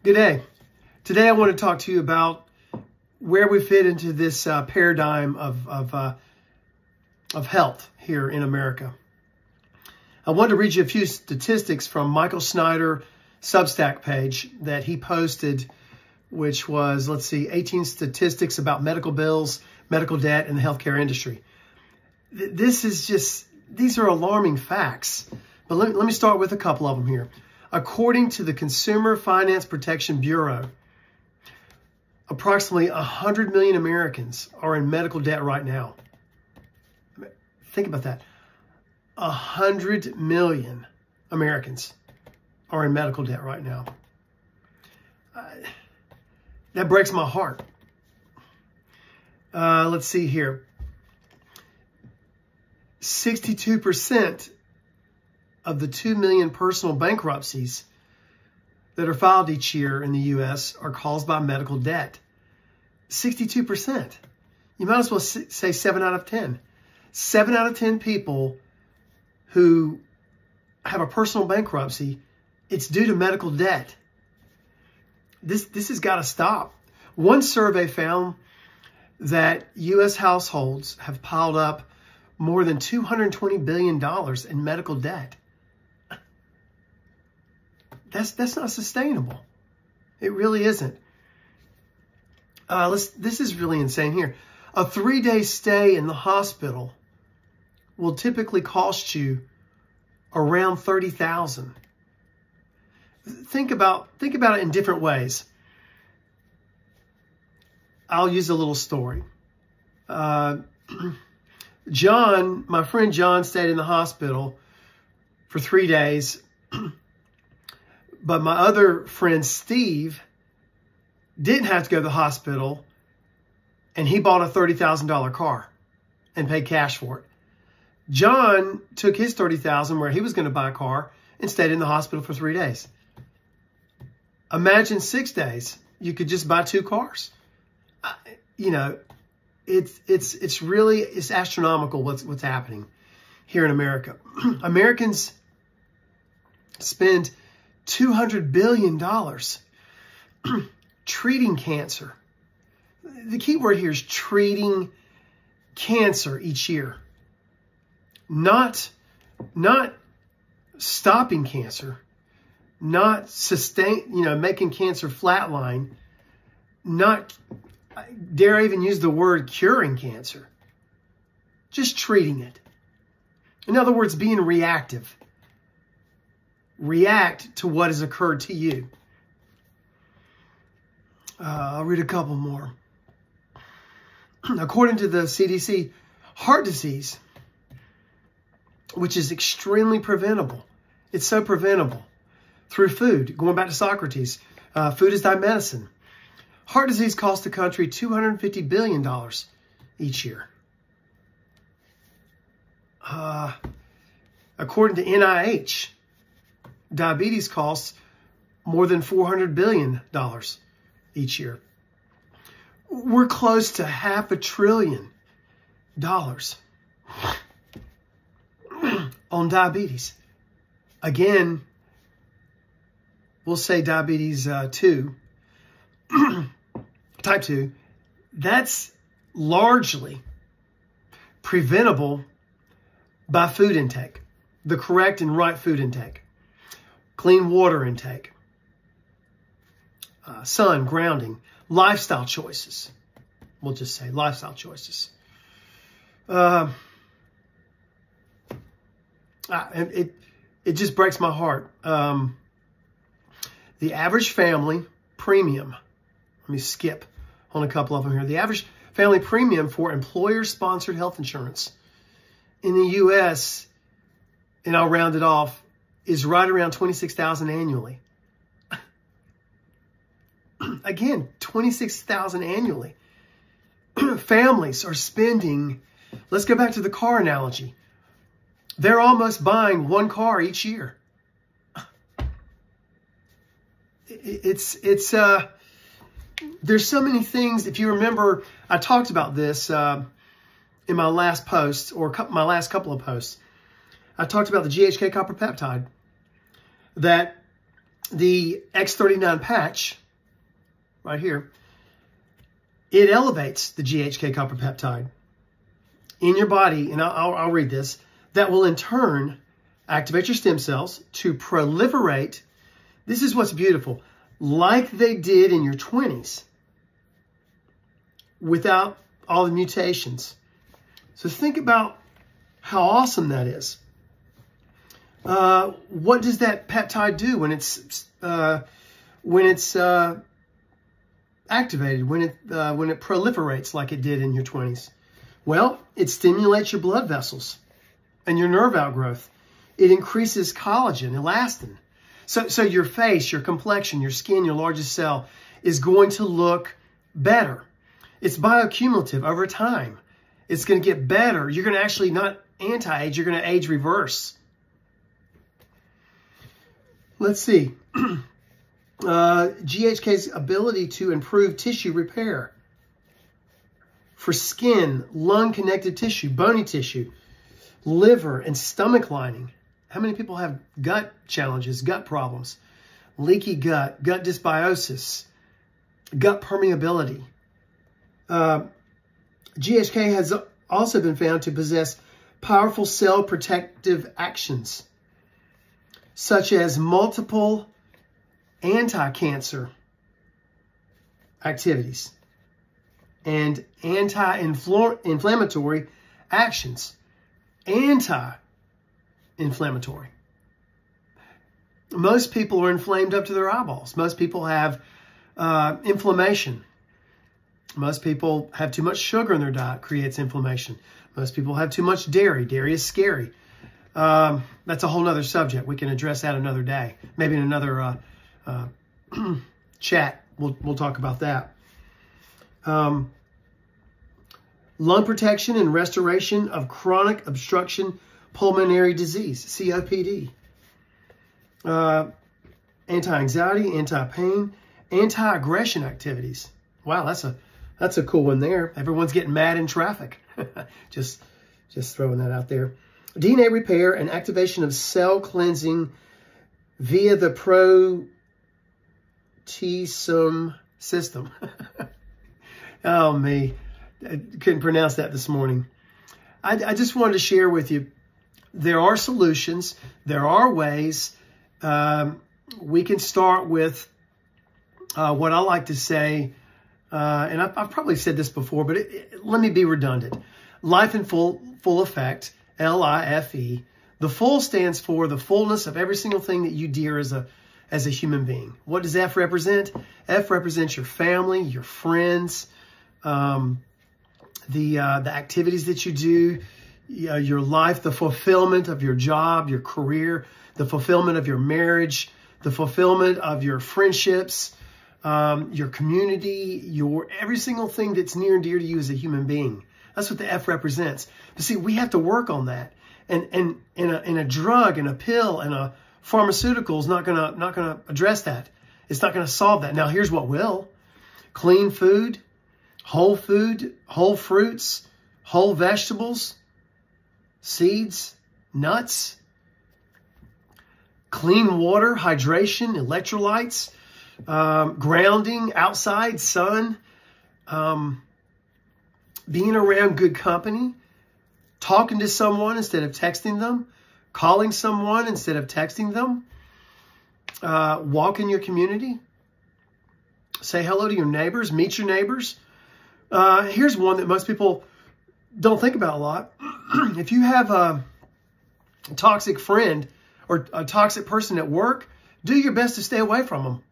Good day. Today I want to talk to you about where we fit into this paradigm of health here in America. I wanted to read you a few statistics from Michael Snyder Substack page that he posted, which was, 18 statistics about medical bills, medical debt, and the healthcare industry. These are alarming facts. But let me start with a couple of them here. According to the Consumer Finance Protection Bureau, approximately 100 million Americans are in medical debt right now. Think about that. 100 million Americans are in medical debt right now. That breaks my heart. Let's see here. 62% of the 2 million personal bankruptcies that are filed each year in the U.S. are caused by medical debt. 62%. You might as well say 7 out of 10. 7 out of 10 people who have a personal bankruptcy, it's due to medical debt. This has got to stop. One survey found that U.S. households have piled up more than $220 billion in medical debt. That's not sustainable. It really isn't. This is really insane here. A 3-day stay in the hospital will typically cost you around $30,000. Think about it in different ways. I'll use a little story. John, my friend John, stayed in the hospital for 3 days. But my other friend, Steve, didn't have to go to the hospital, and he bought a $30,000 car and paid cash for it. John took his $30,000 where he was going to buy a car and stayed in the hospital for 3 days. Imagine 6 days. You could just buy 2 cars. It's astronomical what's happening here in America. Americans spend $200 billion treating cancer. The key word here is treating cancer each year. Not stopping cancer, not making cancer flatline, not, dare I even use the word curing cancer, just treating it. In other words, being reactive. React to what has occurred to you. I'll read a couple more. According to the CDC, heart disease, which is extremely preventable. It's so preventable through food. Going back to Socrates, food is thy medicine. Heart disease costs the country $250 billion each year. According to NIH, diabetes costs more than $400 billion each year. We're close to $500 billion on diabetes. Again, we'll say diabetes 2, type 2. That's largely preventable by food intake, the correct and right food intake. Clean water intake, sun, grounding, lifestyle choices. We'll just say lifestyle choices. It just breaks my heart. The average family premium, let me skip on a couple of them here. The average family premium for employer-sponsored health insurance in the U.S., and I'll round it off, is right around $26,000 annually. Again, $26,000 annually. Families are spending, let's go back to the car analogy. They're almost buying 1 car each year. There's so many things. If you remember, I talked about this in my last post, or my last couple of posts. I talked about the GHK copper peptide, that the X39 patch, right here, it elevates the GHK copper peptide in your body, and I'll read this, that will in turn activate your stem cells to proliferate. This is what's beautiful, like they did in your 20s without all the mutations. So think about how awesome that is. What does that peptide do when it's activated, when it proliferates like it did in your 20s? Well, it stimulates your blood vessels and your nerve outgrowth. It increases collagen, elastin. So your face, your complexion, your skin, your largest cell is going to look better. It's bioaccumulative over time. It's going to get better. You're going to actually not anti-age, you're going to age reverse. Let's see. GHK's ability to improve tissue repair for skin, lung connective tissue, bony tissue, liver, and stomach lining. How many people have gut challenges, gut problems, leaky gut, gut dysbiosis, gut permeability? GHK has also been found to possess powerful cell protective actions, such as multiple anti-cancer activities and anti-inflammatory actions. Anti-inflammatory. Most people are inflamed up to their eyeballs. Most people have inflammation. Most people have too much sugar in their diet, creates inflammation. Most people have too much dairy. Dairy is scary. That's a whole other subject. We can address that another day. Maybe in another chat, we'll talk about that. Lung protection and restoration of chronic obstruction pulmonary disease, COPD. Anti-anxiety, anti-pain, anti-aggression activities. Wow, that's a cool one there. Everyone's getting mad in traffic. just throwing that out there. DNA repair and activation of cell cleansing via the proteasome system. Oh, me. I couldn't pronounce that this morning. I just wanted to share with you, there are solutions. There are ways. We can start with what I like to say, and I've probably said this before, but let me be redundant. Life in full effect, L-I-F-E. The full stands for the fullness of every single thing that you dear as a human being. What does F represent? F represents your family, your friends, the activities that you do, your life, the fulfillment of your job, your career, the fulfillment of your marriage, the fulfillment of your friendships, your community, every single thing that's near and dear to you as a human being. That's what the F represents. But see, we have to work on that. And a drug and a pill and a pharmaceutical is not gonna address that. It's not gonna solve that. Now, here's what will: clean food, whole fruits, whole vegetables, seeds, nuts, clean water, hydration, electrolytes, grounding, outside, sun, being around good company, talking to someone instead of texting them, calling someone instead of texting them, walk in your community, say hello to your neighbors, meet your neighbors. Here's one that most people don't think about a lot. If you have a toxic friend or a toxic person at work, do your best to stay away from them.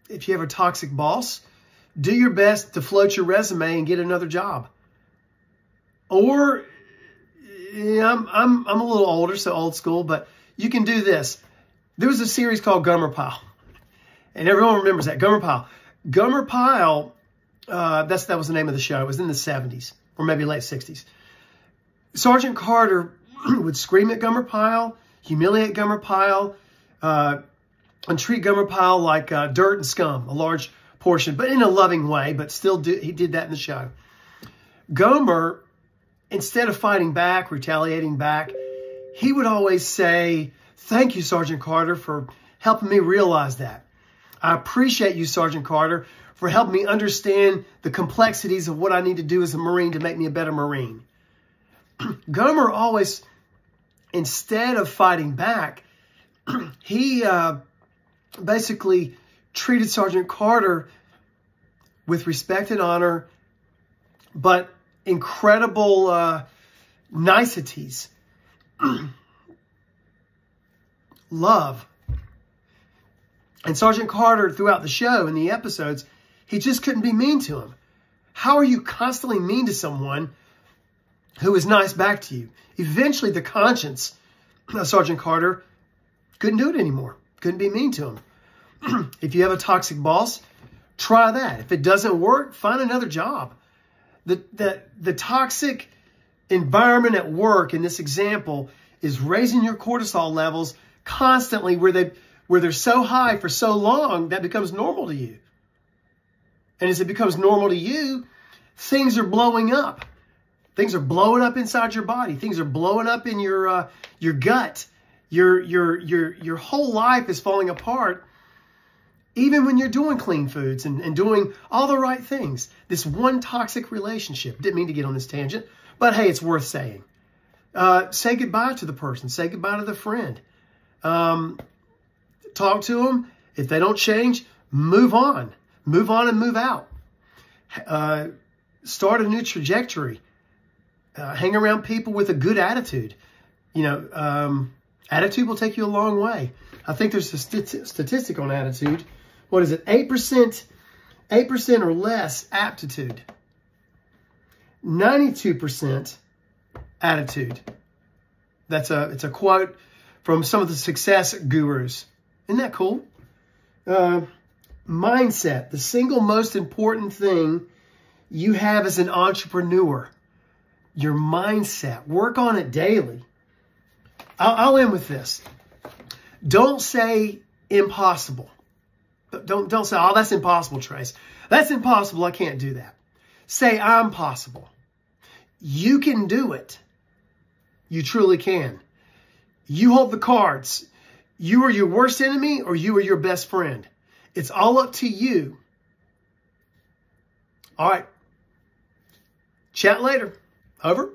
If you have a toxic boss, do your best to float your resume and get another job. Or, I'm a little older, so old school, but you can do this. There was a series called Gomer Pyle, and everyone remembers that, Gomer Pyle. Gomer Pyle, that was the name of the show. It was in the 70s or maybe late 60s. Sergeant Carter would scream at Gomer Pyle, humiliate Gomer Pyle, and treat Gomer Pyle like dirt and scum, a large portion, but in a loving way, but still he did that in the show. Gomer, instead of fighting back, retaliating back, he would always say, Thank you, Sergeant Carter, for helping me realize that. I appreciate you, Sergeant Carter, for helping me understand the complexities of what I need to do as a Marine to make me a better Marine. Gomer always, instead of fighting back, he basically treated Sergeant Carter with respect and honor, but incredible niceties. Love. And Sergeant Carter, throughout the show and the episodes, he just couldn't be mean to him. How are you constantly mean to someone who is nice back to you? Eventually, the conscience of Sergeant Carter couldn't do it anymore. Couldn't be mean to him. If you have a toxic boss, try that. If it doesn't work, find another job. The toxic environment at work in this example is raising your cortisol levels constantly where they're so high for so long that becomes normal to you. And as it becomes normal to you, things are blowing up. Things are blowing up inside your body. Things are blowing up in your gut. Your whole life is falling apart, even when you're doing clean foods and doing all the right things. This one toxic relationship. Didn't mean to get on this tangent, but hey, it's worth saying. Say goodbye to the person. Say goodbye to the friend. Talk to them. If they don't change, move on. Move on and move out. Start a new trajectory. Hang around people with a good attitude. Attitude will take you a long way. I think there's a statistic on attitude. What is it? 8% or less aptitude. 92% attitude. It's a quote from some of the success gurus. Isn't that cool? Mindset. The single most important thing you have as an entrepreneur. Your mindset. Work on it daily. I'll end with this. Don't say impossible. Don't say, oh, that's impossible, Trace. That's impossible. I can't do that. Say, I'm possible. You can do it. You truly can. You hold the cards. You are your worst enemy or you are your best friend. It's all up to you. All right. Chat later. Over.